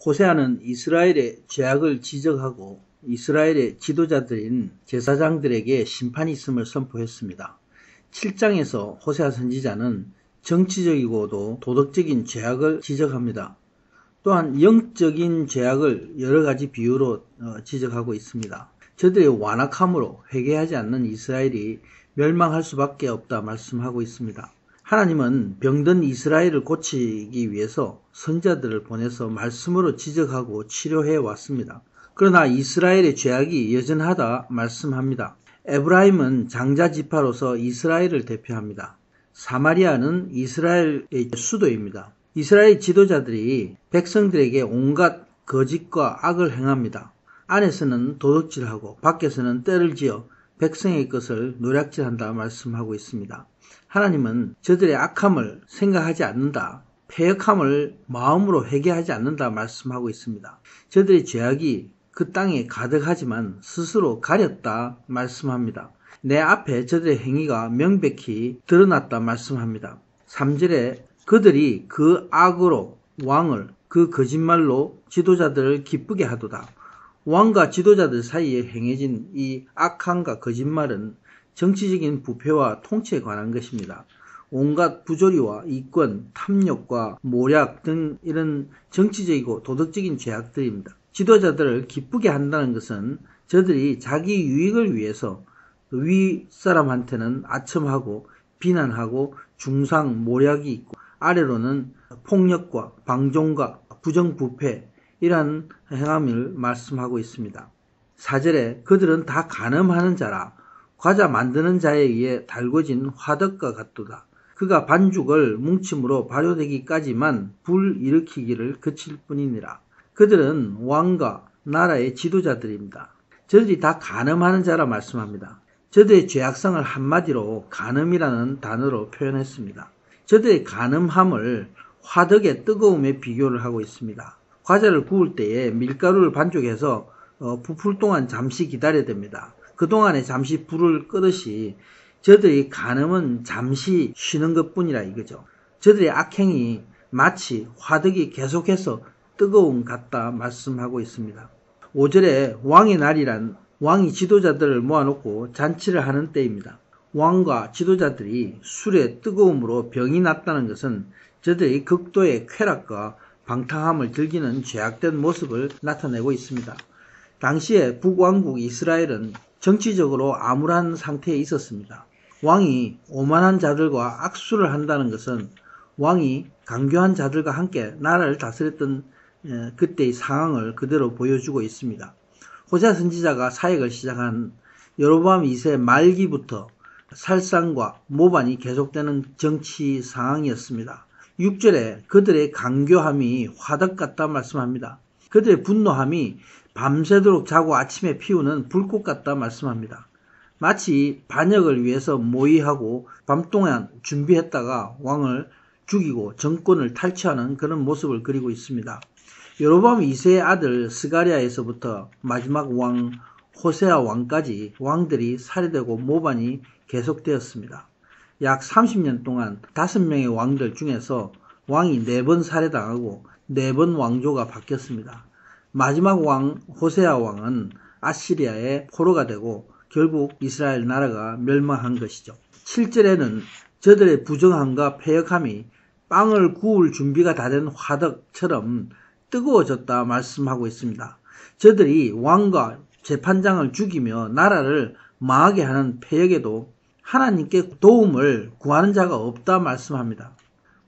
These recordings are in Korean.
호세아는 이스라엘의 죄악을 지적하고 이스라엘의 지도자들인 제사장들에게 심판이 있음을 선포했습니다. 7장에서 호세아 선지자는 정치적이고도 도덕적인 죄악을 지적합니다. 또한 영적인 죄악을 여러 가지 비유로 지적하고 있습니다. 저들의 완악함으로 회개하지 않는 이스라엘이 멸망할 수밖에 없다 말씀하고 있습니다. 하나님은 병든 이스라엘을 고치기 위해서 선지자들을 보내서 말씀으로 지적하고 치료해 왔습니다. 그러나 이스라엘의 죄악이 여전하다 말씀합니다. 에브라임은 장자지파로서 이스라엘을 대표합니다. 사마리아는 이스라엘의 수도입니다. 이스라엘 지도자들이 백성들에게 온갖 거짓과 악을 행합니다. 안에서는 도둑질하고 밖에서는 때를 지어 백성의 것을 노략질한다 말씀하고 있습니다. 하나님은 저들의 악함을 생각하지 않는다, 패역함을 마음으로 회개하지 않는다 말씀하고 있습니다. 저들의 죄악이 그 땅에 가득하지만 스스로 가렸다 말씀합니다. 내 앞에 저들의 행위가 명백히 드러났다 말씀합니다. 3절에 그들이 그 악으로 왕을 그 거짓말로 지도자들을 기쁘게 하도다. 왕과 지도자들 사이에 행해진 이 악함과 거짓말은 정치적인 부패와 통치에 관한 것입니다. 온갖 부조리와 이권, 탐욕과 모략 등 이런 정치적이고 도덕적인 죄악들입니다. 지도자들을 기쁘게 한다는 것은 저들이 자기 유익을 위해서 윗사람한테는 아첨하고 비난하고 중상 모략이 있고 아래로는 폭력과 방종과 부정부패 이러한 행함을 말씀하고 있습니다. 4절에 그들은 다 간음하는 자라 과자 만드는 자에 의해 달궈진 화덕과 같도다. 그가 반죽을 뭉침으로 발효되기까지만 불 일으키기를 그칠 뿐이니라. 그들은 왕과 나라의 지도자들입니다. 저들이 다 간음하는 자라 말씀합니다. 저들의 죄악성을 한마디로 간음이라는 단어로 표현했습니다. 저들의 간음함을 화덕의 뜨거움에 비교를 하고 있습니다. 과자를 구울 때에 밀가루를 반죽해서 부풀 동안 잠시 기다려야 됩니다. 그동안에 잠시 불을 끄듯이 저들의 간음은 잠시 쉬는 것뿐이라 이거죠. 저들의 악행이 마치 화덕이 계속해서 뜨거움 같다 말씀하고 있습니다. 5절에 왕의 날이란 왕이 지도자들을 모아놓고 잔치를 하는 때입니다. 왕과 지도자들이 술의 뜨거움으로 병이 났다는 것은 저들의 극도의 쾌락과 방탕함을 즐기는 죄악된 모습을 나타내고 있습니다. 당시에 북왕국 이스라엘은 정치적으로 암울한 상태에 있었습니다. 왕이 오만한 자들과 악수를 한다는 것은 왕이 강교한 자들과 함께 나라를 다스렸던 그때의 상황을 그대로 보여주고 있습니다. 호세아 선지자가 사역을 시작한 여로보암 2세 말기부터 살상과 모반이 계속되는 정치 상황이었습니다. 6절에 그들의 강교함이 화덕 같다 말씀합니다. 그들의 분노함이 밤새도록 자고 아침에 피우는 불꽃 같다 말씀합니다. 마치 반역을 위해서 모의하고 밤동안 준비했다가 왕을 죽이고 정권을 탈취하는 그런 모습을 그리고 있습니다. 여로보암 2세의 아들 스가랴에서부터 마지막 왕 호세아 왕까지 왕들이 살해되고 모반이 계속되었습니다. 약 30년 동안 5명의 왕들 중에서 왕이 4번 살해당하고 4번 왕조가 바뀌었습니다. 마지막 왕 호세아 왕은 아시리아의 포로가 되고 결국 이스라엘 나라가 멸망한 것이죠. 7절에는 저들의 부정함과 패역함이 빵을 구울 준비가 다 된 화덕처럼 뜨거워졌다 말씀하고 있습니다. 저들이 왕과 재판장을 죽이며 나라를 망하게 하는 패역에도 하나님께 도움을 구하는 자가 없다 말씀합니다.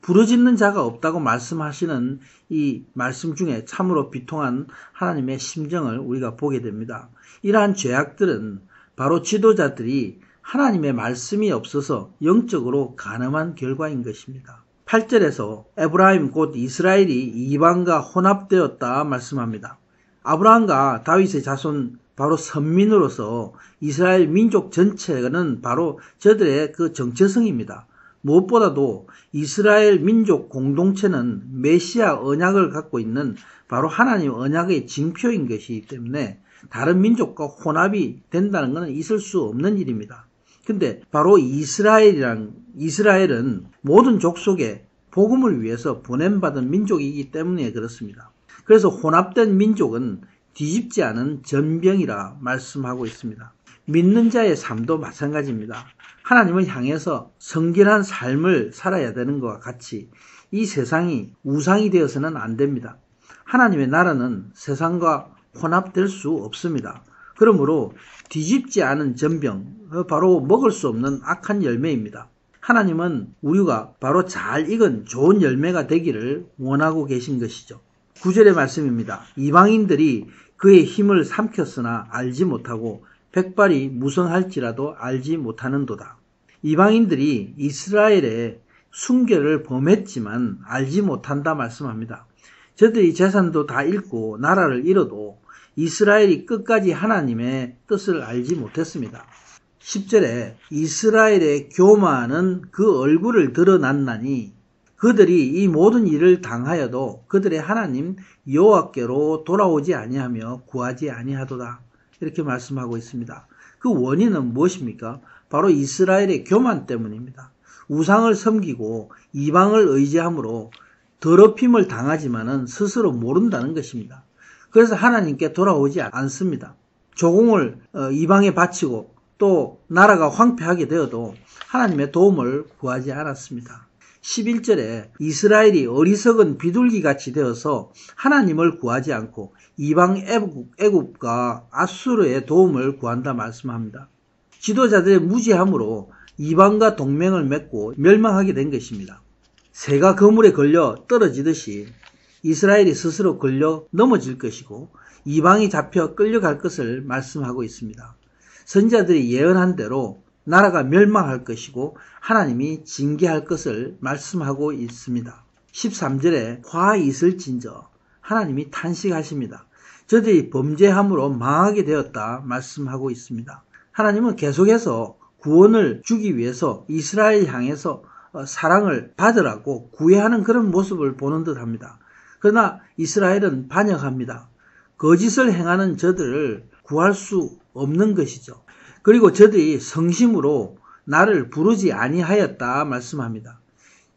부르짖는 자가 없다고 말씀하시는 이 말씀 중에 참으로 비통한 하나님의 심정을 우리가 보게 됩니다. 이러한 죄악들은 바로 지도자들이 하나님의 말씀이 없어서 영적으로 간음한 결과인 것입니다. 8절에서 에브라임 곧 이스라엘이 이방과 혼합되었다 말씀합니다. 아브라함과 다윗의 자손 바로 선민으로서 이스라엘 민족 전체는 바로 저들의 그 정체성입니다. 무엇보다도 이스라엘 민족 공동체는 메시아 언약을 갖고 있는 바로 하나님 언약의 징표인 것이기 때문에 다른 민족과 혼합이 된다는 것은 있을 수 없는 일입니다. 근데 바로 이스라엘은 모든 족속에 복음을 위해서 보냄받은 민족이기 때문에 그렇습니다. 그래서 혼합된 민족은 뒤집지 않은 전병이라 말씀하고 있습니다. 믿는 자의 삶도 마찬가지입니다. 하나님을 향해서 성결한 삶을 살아야 되는 것과 같이 이 세상이 우상이 되어서는 안 됩니다. 하나님의 나라는 세상과 혼합될 수 없습니다. 그러므로 뒤집지 않은 전병, 바로 먹을 수 없는 악한 열매입니다. 하나님은 우리가 바로 잘 익은 좋은 열매가 되기를 원하고 계신 것이죠. 9절의 말씀입니다. 이방인들이 그의 힘을 삼켰으나 알지 못하고 백발이 무성할지라도 알지 못하는도다. 이방인들이 이스라엘의 순결을 범했지만 알지 못한다 말씀합니다. 저들이 재산도 다 잃고 나라를 잃어도 이스라엘이 끝까지 하나님의 뜻을 알지 못했습니다. 10절에 이스라엘의 교만은 그 얼굴을 드러났나니 그들이 이 모든 일을 당하여도 그들의 하나님 여호와께로 돌아오지 아니하며 구하지 아니하도다. 이렇게 말씀하고 있습니다. 그 원인은 무엇입니까? 바로 이스라엘의 교만 때문입니다. 우상을 섬기고 이방을 의지함으로 더럽힘을 당하지만은 스스로 모른다는 것입니다. 그래서 하나님께 돌아오지 않습니다. 조공을 이방에 바치고 또 나라가 황폐하게 되어도 하나님의 도움을 구하지 않았습니다. 11절에 이스라엘이 어리석은 비둘기같이 되어서 하나님을 구하지 않고 이방 애굽과 아수르의 도움을 구한다 말씀합니다. 지도자들의 무지함으로 이방과 동맹을 맺고 멸망하게 된 것입니다. 새가 그물에 걸려 떨어지듯이 이스라엘이 스스로 걸려 넘어질 것이고 이방이 잡혀 끌려갈 것을 말씀하고 있습니다. 선지자들이 예언한 대로 나라가 멸망할 것이고 하나님이 징계할 것을 말씀하고 있습니다. 13절에 화 있을진저 하나님이 탄식하십니다. 저들이 범죄함으로 망하게 되었다 말씀하고 있습니다. 하나님은 계속해서 구원을 주기 위해서 이스라엘 향해서 사랑을 받으라고 구애하는 그런 모습을 보는 듯합니다. 그러나 이스라엘은 반역합니다. 거짓을 행하는 저들을 구할 수 없는 것이죠. 그리고 저들이 성심으로 나를 부르지 아니하였다 말씀합니다.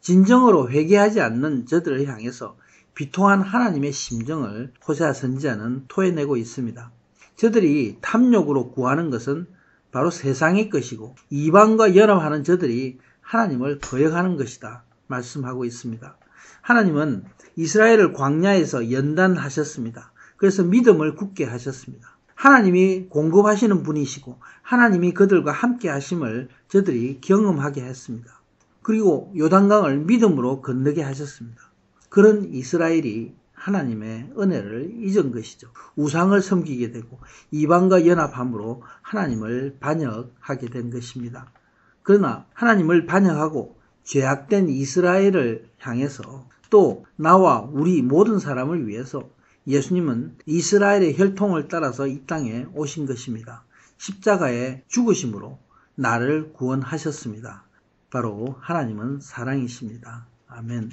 진정으로 회개하지 않는 저들을 향해서 비통한 하나님의 심정을 호세아 선지자는 토해내고 있습니다. 저들이 탐욕으로 구하는 것은 바로 세상의 것이고 이방과 연합하는 저들이 하나님을 거역하는 것이다 말씀하고 있습니다. 하나님은 이스라엘을 광야에서 연단하셨습니다. 그래서 믿음을 굳게 하셨습니다. 하나님이 공급하시는 분이시고 하나님이 그들과 함께 하심을 저들이 경험하게 했습니다. 그리고 요단강을 믿음으로 건너게 하셨습니다. 그런 이스라엘이 하나님의 은혜를 잊은 것이죠. 우상을 섬기게 되고 이방과 연합함으로 하나님을 반역하게 된 것입니다. 그러나 하나님을 반역하고 죄악된 이스라엘을 향해서 또 나와 우리 모든 사람을 위해서 예수님은 이스라엘의 혈통을 따라서 이 땅에 오신 것입니다. 십자가의 죽으심으로 나를 구원하셨습니다. 바로 하나님은 사랑이십니다. 아멘.